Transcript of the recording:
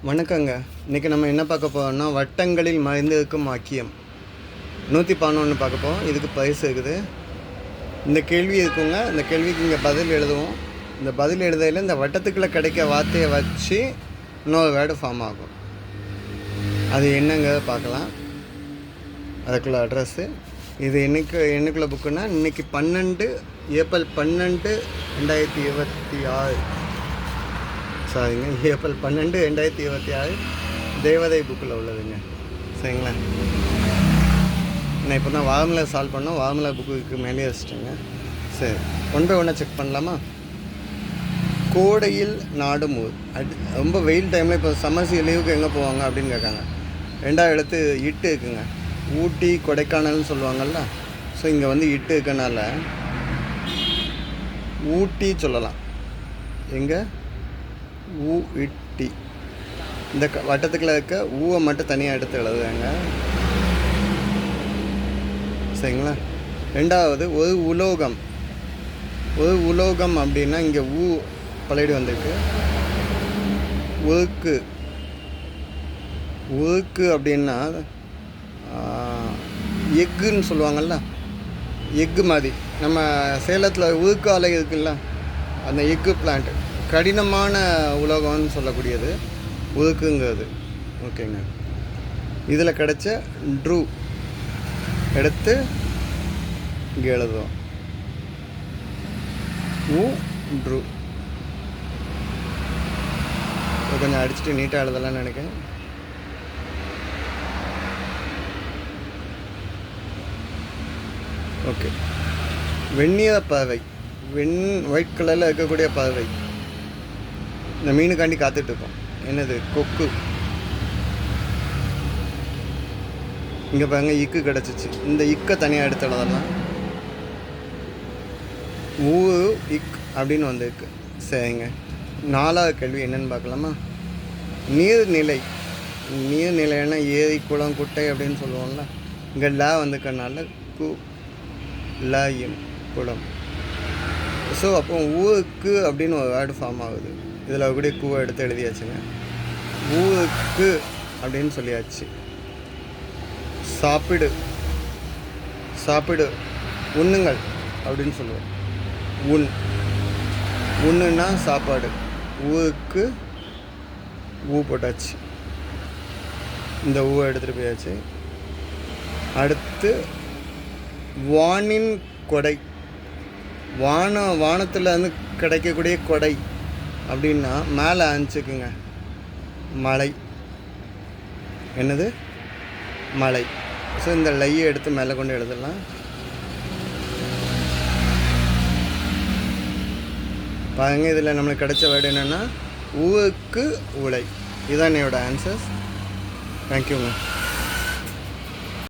வணக்கங்க. இன்றைக்கி நம்ம என்ன பார்க்க போகிறோம்னா, வட்டங்களில் மறைந்திருக்கும் வாக்கியம் 111 பார்க்க போகிறோம். இதுக்கு பரிசு இருக்குது. இந்த கேள்வி இருக்குங்க. இந்த கேள்விக்கு இங்கே பதில் எழுதுவோம். இந்த பதில் எழுதையில் இந்த வட்டத்துக்குள்ளே கிடைக்க வார்த்தையை வச்சு இன்னொரு வேர்டு ஃபார்ம் ஆகும். அது என்னங்கிறத பார்க்கலாம். அதுக்குள்ள அட்ரஸ்ஸு இது என்னைக்குள்ள புக்குன்னா, இன்றைக்கி ஏப்ரல் 12 2026 சாரிங்க, ஏப்ரல் 12 2026 தேவதை புக்கில் உள்ளதுங்க. சரிங்களா? நான் இப்போ தான் வார்முலா சால்வ் பண்ணோம். வார்முலா புக்குக்கு மேலே வச்சுட்டேங்க. சரி, ஒன் பை ஒன்னாக செக் பண்ணலாமா? கோடையில் நாடும் ஊர். ரொம்ப வெயில் டைமில் இப்போ சம்மர் லீவுக்கு எங்கே போவாங்க அப்படின்னு கேட்காங்க. ரெண்டாவது எழுத்து இட்டு இருக்குங்க. ஊட்டி கொடைக்கானல்னு சொல்லுவாங்கள்ல. ஸோ இங்கே வந்து இட்டு இருக்கனால ஊட்டி சொல்லலாம். எங்கே ஊட்டி. இந்த வட்டத்துக்குள்ள இருக்க ஊவை மட்டும் தனியாக எடுத்து எழுதுவாங்க. சரிங்களா? ரெண்டாவது ஒரு உலோகம் அப்படின்னா இங்கே ஊ பழையடி வந்திருக்கு. உருக்கு அப்படின்னா எக்குன்னு சொல்லுவாங்கள்ல. எக்கு மாதிரி நம்ம சேலத்தில் உருக்கு ஆலை இருக்குல்ல, அந்த எக்கு பிளான்ட் கடினமான உலோகம்னு சொல்லக்கூடியது உருக்குங்கிறது. ஓகேங்க. இதில் கிடைச்ச ட்ரூ எடுத்து இங்கே எழுதுவோம். ட்ரூ கொஞ்சம் அடிச்சுட்டு நீட்டாக எழுதலாம்னு நினைக்கிறேன். ஓகே. வெண்ணிற பறவை, ஒயிட் கலரில் இருக்கக்கூடிய பறவை. இந்த மீனுக்காண்டி காத்துட்ருக்கோம். என்னது? கொக்கு. இங்கே பாருங்க, இக்கு கிடச்சிச்சு. இந்த இக்கை தனியாக எடுத்து எழுதலாம். இக் அப்படின்னு வந்திருக்கு. சரிங்க. நாலாவது கேள்வி என்னென்னு பார்க்கலாமா? நீர்நிலைன்னா ஏரி, குளம், குட்டை அப்படின்னு சொல்லுவோம்ல. இங்கே லா வந்துக்கிறனால லாயும் குளம். ஸோ அப்போ ஊருக்கு அப்படின்னு ஒரு வேர்டு ஃபார்ம் ஆகுது. இதில் கூட கூவை எடுத்து எழுதியாச்சுங்க. ஊருக்கு அப்படின்னு சொல்லியாச்சு. சாப்பிடு உண்ணுங்கள் அப்படின்னு சொல்லுவோம். உண்ணுன்னா சாப்பாடு. ஊருக்கு ஊ போட்டாச்சு. இந்த ஊவை எடுத்துகிட்டு போயாச்சு. அடுத்து வானின் கொடை. வானத்தில் வந்து கிடைக்கக்கூடிய கொடை அப்படின்னா மேலே அனுப்பிச்சுக்குங்க. மலை. என்னது? மலை. ஸோ இந்த லையை எடுத்து மேலே கொண்டு எழுதலாம். பாருங்க, இதில் நம்மளுக்கு கிடைச்ச வேர்டு என்னென்னா ஊருக்கு உலை. இதுதான் என்னோட ஆன்சர்ஸ். தேங்க்யூங்க.